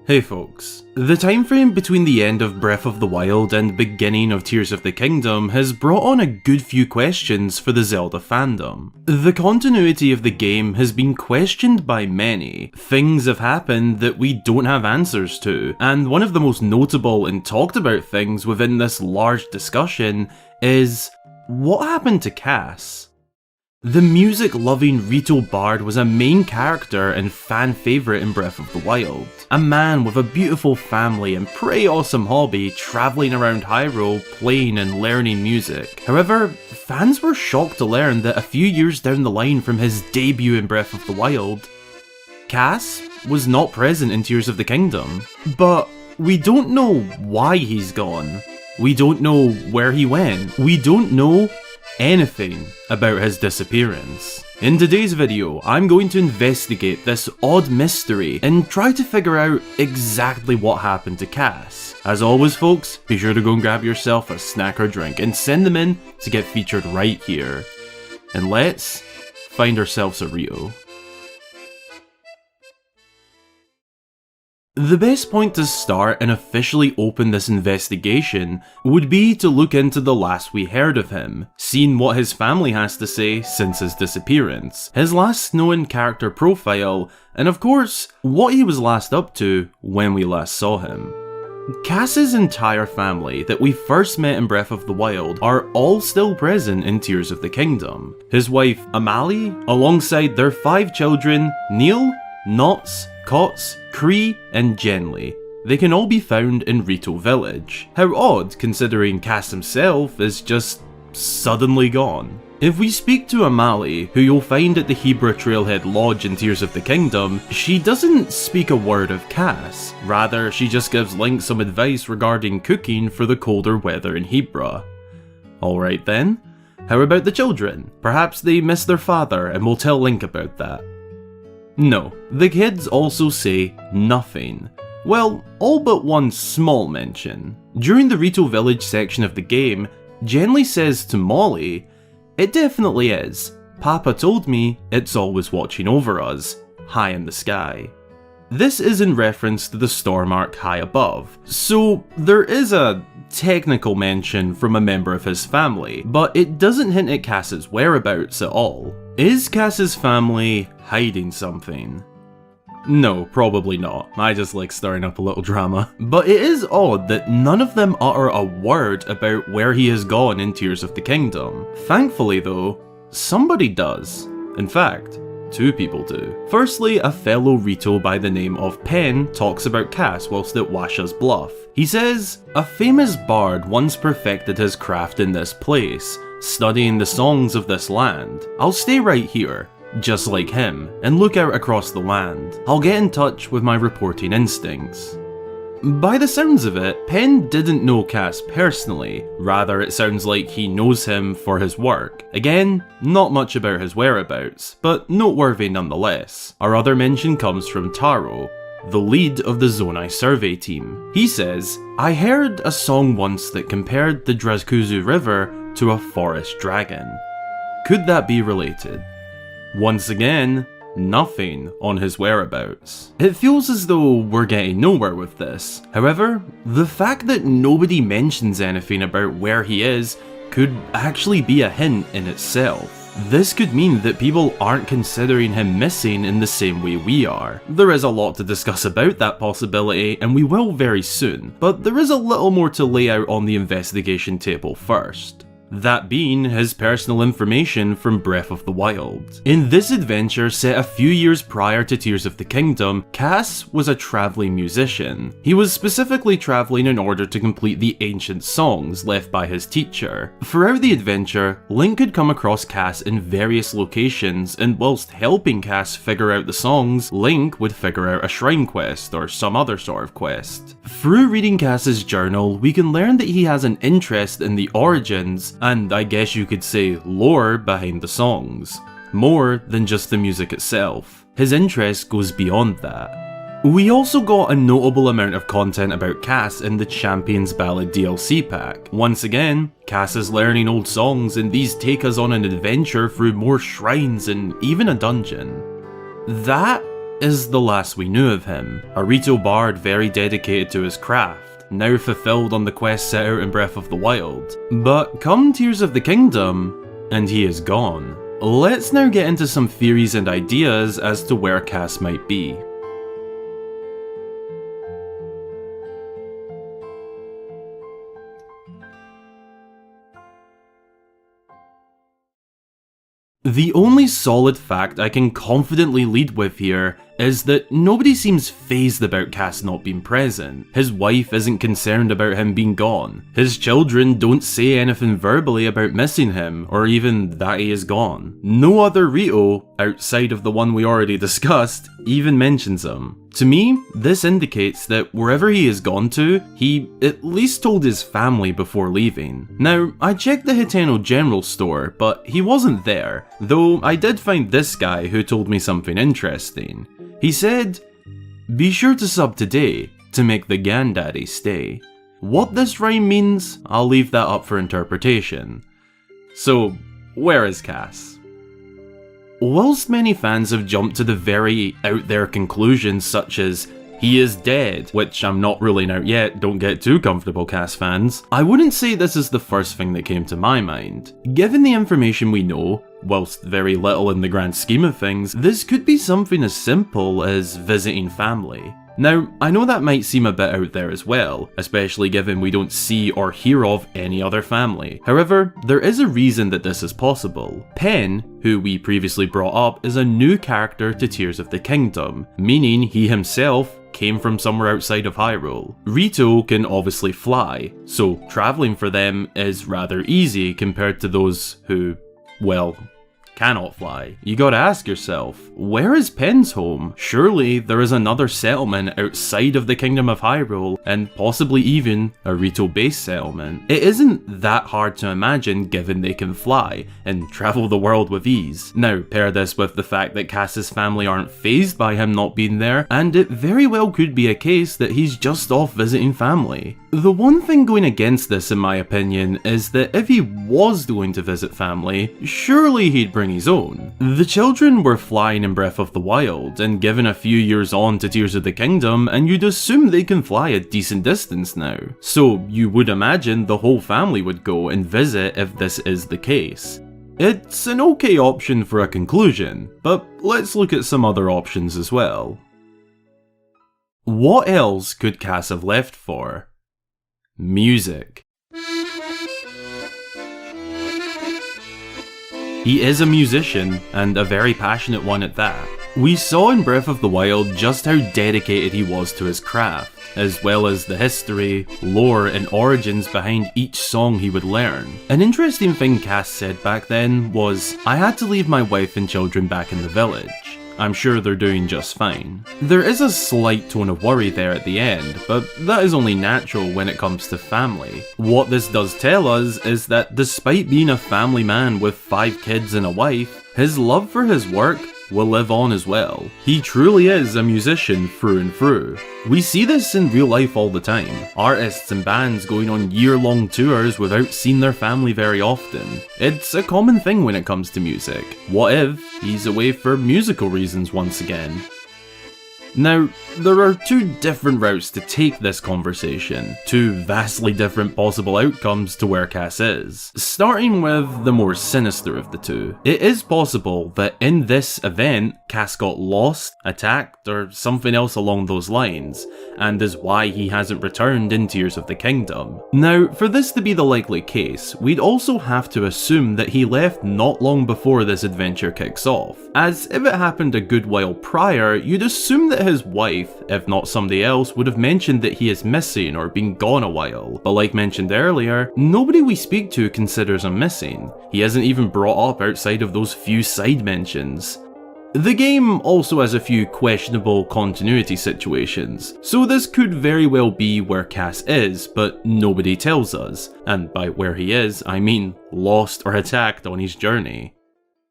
Hey folks, the time frame between the end of Breath of the Wild and beginning of Tears of the Kingdom has brought on a good few questions for the Zelda fandom. The continuity of the game has been questioned by many. Things have happened that we don't have answers to, and one of the most notable and talked about things within this large discussion is, what happened to Kass? The music-loving Rito bard was a main character and fan favourite in Breath of the Wild. A man with a beautiful family and pretty awesome hobby travelling around Hyrule playing and learning music. However, fans were shocked to learn that a few years down the line from his debut in Breath of the Wild, Kass was not present in Tears of the Kingdom. But we don't know why he's gone. We don't know where he went. We don't know anything about his disappearance. In today's video, I'm going to investigate this odd mystery and try to figure out exactly what happened to Kass. As always folks, be sure to go and grab yourself a snack or drink and send them in to get featured right here. And let's find ourselves a Rito. The best point to start and officially open this investigation would be to look into the last we heard of him, seeing what his family has to say since his disappearance, his last known character profile, and of course, what he was last up to when we last saw him. Kass's entire family that we first met in Breath of the Wild are all still present in Tears of the Kingdom. His wife Amalie, alongside their 5 children, Neil, Knots, Cots, Cree, and Genly. They can all be found in Rito Village. How odd, considering Kass himself is just suddenly gone. If we speak to Amalie, who you'll find at the Hebra Trailhead Lodge in Tears of the Kingdom, she doesn't speak a word of Kass. Rather, she just gives Link some advice regarding cooking for the colder weather in Hebra. Alright then, how about the children? Perhaps they miss their father and we'll tell Link about that. No, the kids also say nothing. Well, all but one small mention. During the Rito Village section of the game, Genly says to Molly, "It definitely is. Papa told me it's always watching over us, high in the sky." This is in reference to the storm arc high above, so there is a technical mention from a member of his family, but it doesn't hint at Kass's whereabouts at all. Is Kass's family hiding something? No, probably not. I just like stirring up a little drama. But it is odd that none of them utter a word about where he has gone in Tears of the Kingdom. Thankfully though, somebody does. In fact, 2 people do. Firstly, a fellow Rito by the name of Pen talks about Kass whilst at Washa's Bluff. He says, "A famous bard once perfected his craft in this place, studying the songs of this land. I'll stay right here, just like him, and look out across the land. I'll get in touch with my reporting instincts." By the sounds of it, Pen didn't know Kass personally, rather it sounds like he knows him for his work. Again, not much about his whereabouts, but noteworthy nonetheless. Our other mention comes from Taro, the lead of the Zonai survey team. He says, "I heard a song once that compared the Drazkuzu River to a forest dragon. Could that be related?" Once again, nothing on his whereabouts. It feels as though we're getting nowhere with this. However, the fact that nobody mentions anything about where he is could actually be a hint in itself. This could mean that people aren't considering him missing in the same way we are. There is a lot to discuss about that possibility, and we will very soon, but there is a little more to lay out on the investigation table first. That being his personal information from Breath of the Wild. In this adventure set a few years prior to Tears of the Kingdom, Kass was a travelling musician. He was specifically travelling in order to complete the ancient songs left by his teacher. Throughout the adventure, Link could come across Kass in various locations, and whilst helping Kass figure out the songs, Link would figure out a shrine quest or some other sort of quest. Through reading Kass's journal, we can learn that he has an interest in the origins, and I guess you could say lore behind the songs. More than just the music itself. His interest goes beyond that. We also got a notable amount of content about Kass in the Champions Ballad DLC pack. Once again, Kass is learning old songs, and these take us on an adventure through more shrines and even a dungeon. That is the last we knew of him. A Rito bard very dedicated to his craft, now fulfilled on the quest set out in Breath of the Wild. But come Tears of the Kingdom, and he is gone. Let's now get into some theories and ideas as to where Kass might be. The only solid fact I can confidently lead with here is that nobody seems fazed about Kass not being present. His wife isn't concerned about him being gone. His children don't say anything verbally about missing him, or even that he is gone. No other Rito, outside of the one we already discussed, even mentions him. To me, this indicates that wherever he has gone to, he at least told his family before leaving. Now, I checked the Hiteno General Store, but he wasn't there, though I did find this guy who told me something interesting. He said, "Be sure to sub today to make the granddaddy stay." What this rhyme means, I'll leave that up for interpretation. So, where is Kass? Whilst many fans have jumped to the very out there conclusions such as, he is dead, which I'm not ruling out yet, don't get too comfortable Kass fans, I wouldn't say this is the first thing that came to my mind. Given the information we know, whilst very little in the grand scheme of things, this could be something as simple as visiting family. Now, I know that might seem a bit out there as well, especially given we don't see or hear of any other family. However, there is a reason that this is possible. Pen, who we previously brought up, is a new character to Tears of the Kingdom, meaning he himself came from somewhere outside of Hyrule. Rito can obviously fly, so travelling for them is rather easy compared to those who, well, cannot fly. You gotta ask yourself, where is Pen's home? Surely there is another settlement outside of the Kingdom of Hyrule, and possibly even a Rito-based settlement. It isn't that hard to imagine given they can fly and travel the world with ease. Now, pair this with the fact that Kass's family aren't fazed by him not being there, and it very well could be a case that he's just off visiting family. The one thing going against this, in my opinion, is that if he was going to visit family, surely he'd bring his own. The children were flying in Breath of the Wild, and given a few years on to Tears of the Kingdom, and you'd assume they can fly a decent distance now. So you would imagine the whole family would go and visit if this is the case. It's an okay option for a conclusion, but let's look at some other options as well. What else could Kass have left for? Music. He is a musician, and a very passionate one at that. We saw in Breath of the Wild just how dedicated he was to his craft, as well as the history, lore, and origins behind each song he would learn. An interesting thing Kass said back then was, "I had to leave my wife and children back in the village. I'm sure they're doing just fine." There is a slight tone of worry there at the end, but that is only natural when it comes to family. What this does tell us is that despite being a family man with 5 kids and a wife, his love for his work will live on as well. He truly is a musician through and through. We see this in real life all the time. Artists and bands going on year-long tours without seeing their family very often. It's a common thing when it comes to music. What if he's away for musical reasons once again? Now, there are 2 different routes to take this conversation, 2 vastly different possible outcomes to where Kass is. Starting with the more sinister of the 2. It is possible that in this event, Kass got lost, attacked, or something else along those lines, and is why he hasn't returned in Tears of the Kingdom. Now, for this to be the likely case, we'd also have to assume that he left not long before this adventure kicks off, as if it happened a good while prior, you'd assume that his wife, if not somebody else, would have mentioned that he is missing or been gone a while. But like mentioned earlier, nobody we speak to considers him missing. He isn't even brought up outside of those few side mentions. The game also has a few questionable continuity situations, so this could very well be where Kass is, but nobody tells us, and by where he is, I mean lost or attacked on his journey.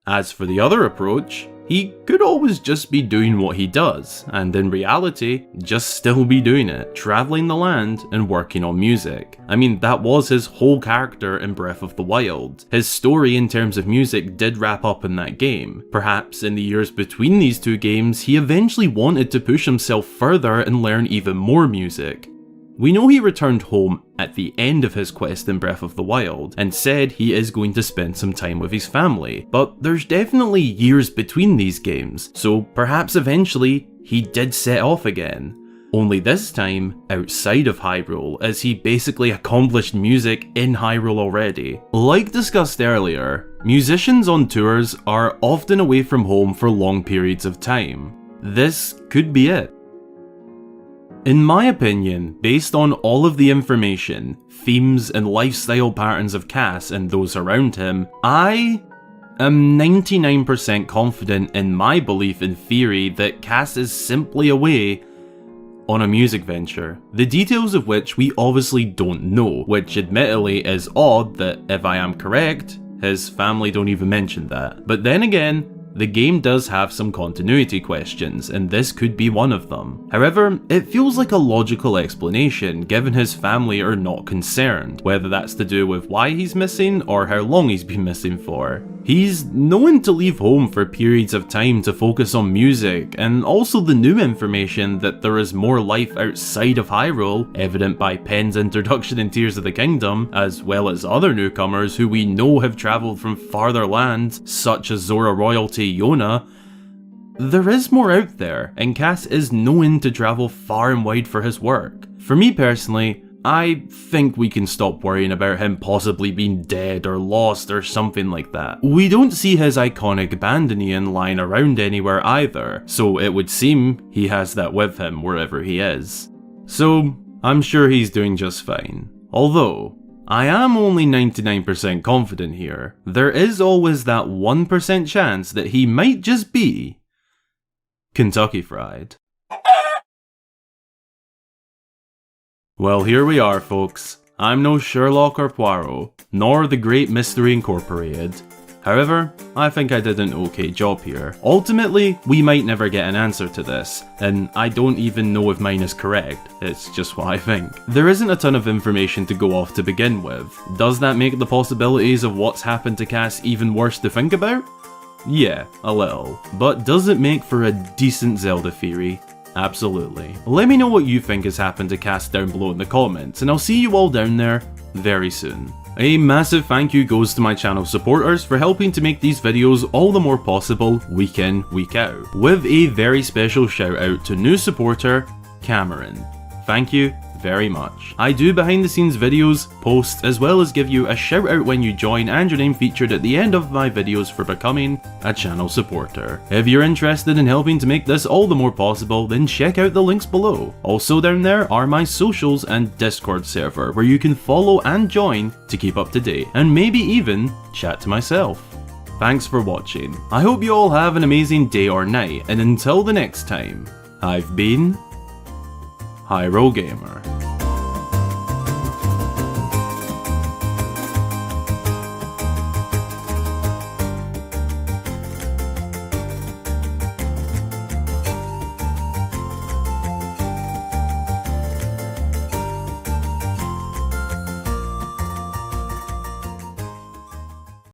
As for the other approach, He could always just be doing what he does, and in reality, just still be doing it, traveling the land and working on music. I mean, that was his whole character in Breath of the Wild. His story in terms of music did wrap up in that game. Perhaps in the years between these two games, he eventually wanted to push himself further and learn even more music. We know he returned home at the end of his quest in Breath of the Wild and said he is going to spend some time with his family, but there's definitely years between these games, so perhaps eventually he did set off again. Only this time outside of Hyrule, as he basically accomplished music in Hyrule already. Like discussed earlier, musicians on tours are often away from home for long periods of time. This could be it. In my opinion, based on all of the information, themes and lifestyle patterns of Kass and those around him, I am 99% confident in my belief in theory that Kass is simply away on a music venture, the details of which we obviously don't know, which admittedly is odd that if I am correct, his family don't even mention that. But then again, the game does have some continuity questions, and this could be one of them. However, it feels like a logical explanation given his family are not concerned, whether that's to do with why he's missing or how long he's been missing for. He's known to leave home for periods of time to focus on music, and also the new information that there is more life outside of Hyrule, evident by Pen's introduction in Tears of the Kingdom, as well as other newcomers who we know have travelled from farther lands, such as Zora Royalty Yona. There is more out there, and Kass is known to travel far and wide for his work. For me personally, I think we can stop worrying about him possibly being dead or lost or something like that. We don't see his iconic Bandanian lying around anywhere either, so it would seem he has that with him wherever he is. So, I'm sure he's doing just fine. Although, I am only 99% confident here. There is always that 1% chance that he might just be Kentucky Fried. Well, here we are, folks. I'm no Sherlock or Poirot, nor the Great Mystery Incorporated. However, I think I did an okay job here. Ultimately, we might never get an answer to this, and I don't even know if mine is correct, it's just what I think. There isn't a ton of information to go off to begin with. Does that make the possibilities of what's happened to Kass even worse to think about? Yeah, a little. But does it make for a decent Zelda theory? Absolutely. Let me know what you think has happened to Kass down below in the comments, and I'll see you all down there very soon. A massive thank you goes to my channel supporters for helping to make these videos all the more possible week in, week out, with a very special shout out to new supporter, Cameron. Thank you very much. I do behind the scenes videos, posts, as well as give you a shout out when you join and your name featured at the end of my videos for becoming a channel supporter. If you're interested in helping to make this all the more possible, then check out the links below. Also down there are my socials and Discord server where you can follow and join to keep up to date, and maybe even chat to myself. Thanks for watching. I hope you all have an amazing day or night, and until the next time, I've been Hyrule Gamer.